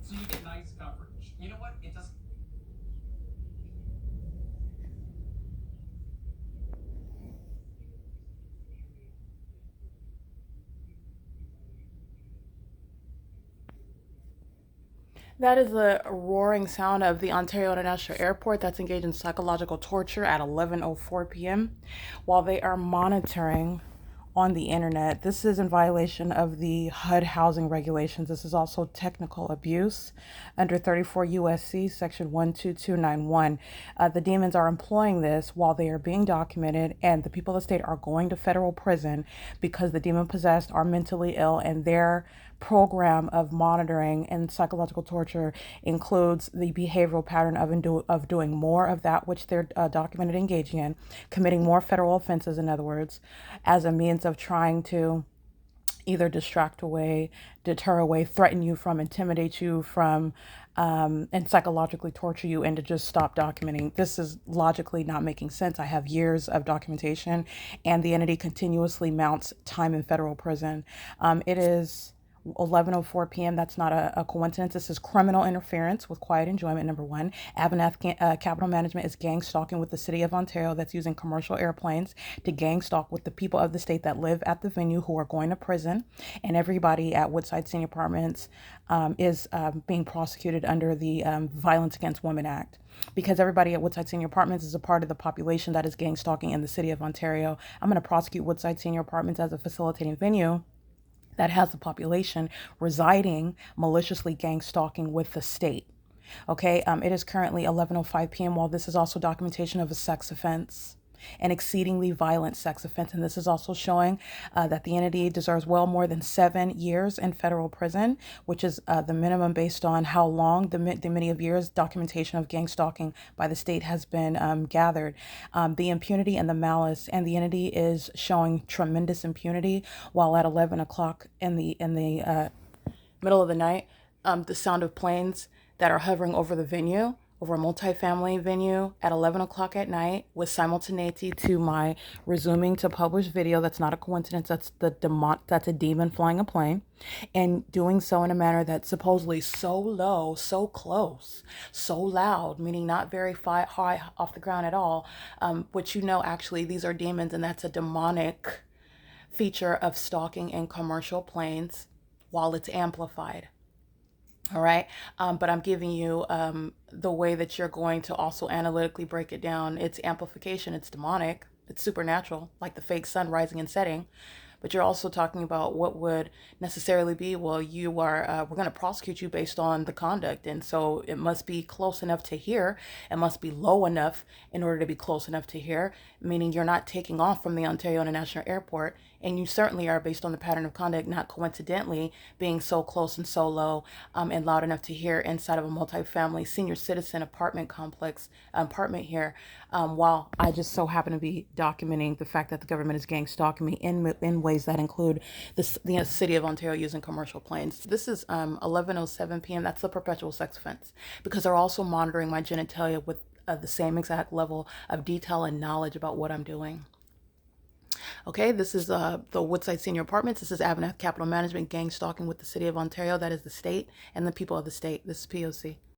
So you get nice coverage. You know what? It doesn't. That is the roaring sound of the Ontario International Airport that's engaged in psychological torture at 11:04 p.m. while they are monitoring on the internet. This is in violation of the HUD housing regulations. This is also technical abuse under 34 USC section 12291. The demons are employing this while they are being documented, and the people of the state are going to federal prison because the demon possessed are mentally ill, and their program of monitoring and psychological torture includes the behavioral pattern of doing more of that which they're documented engaging in, committing more federal offenses, in other words, as a means of trying to either distract away, deter away, threaten you from, intimidate you from, and psychologically torture you, and to just stop documenting. This is logically not making sense. I have years of documentation, and the entity continuously mounts time in federal prison. It is 11:04 p.m. That's not a coincidence. This is criminal interference with quiet enjoyment, number one. AVANATH Capital Management is gang stalking with the city of Ontario that's using commercial airplanes to gang stalk with the people of the state that live at the venue who are going to prison. And everybody at Woodside Senior Apartments is being prosecuted under the Violence Against Women Act. Because everybody at Woodside Senior Apartments is a part of the population that is gang stalking in the city of Ontario, I'm going to prosecute Woodside Senior Apartments as a facilitating venue that has the population residing maliciously gang stalking with the state. Okay, it is currently 11:05 p.m. While this is also documentation of a sex offense, an exceedingly violent sex offense, and this is also showing that the entity deserves well more than 7 years in federal prison, which is the minimum based on how long the many of years documentation of gang stalking by the state has been gathered. The impunity and the malice, and the entity is showing tremendous impunity, while at 11 o'clock in the middle of the night, the sound of planes that are hovering over the venue, over a multifamily venue at 11 o'clock at night, with simultaneity to my resuming to publish video. That's not a coincidence. That's a demon flying a plane, and doing so in a manner that's supposedly so low, so close, so loud, meaning not very high off the ground at all. Which actually these are demons, and that's a demonic feature of stalking in commercial planes while it's amplified. All right. But I'm giving you the way that you're going to also analytically break it down. It's amplification, it's demonic, it's supernatural, like the fake sun rising and setting. But you're also talking about what would necessarily be, well, we're going to prosecute you based on the conduct. And so it must be close enough to hear. It must be low enough in order to be close enough to hear, meaning you're not taking off from the Ontario International Airport. And you certainly are, based on the pattern of conduct, not coincidentally being so close and so low and loud enough to hear inside of a multifamily senior citizen apartment complex, apartment here, while I just so happen to be documenting the fact that the government is gang stalking me in ways that include the city of Ontario using commercial planes. This is 11:07 p.m. That's the perpetual sex offense, because they're also monitoring my genitalia with the same exact level of detail and knowledge about what I'm doing. Okay, this is the Woodside Senior Apartments. This is AVANATH Capital Management gang stalking with the city of Ontario. That is the state and the people of the state. This is P.O.C.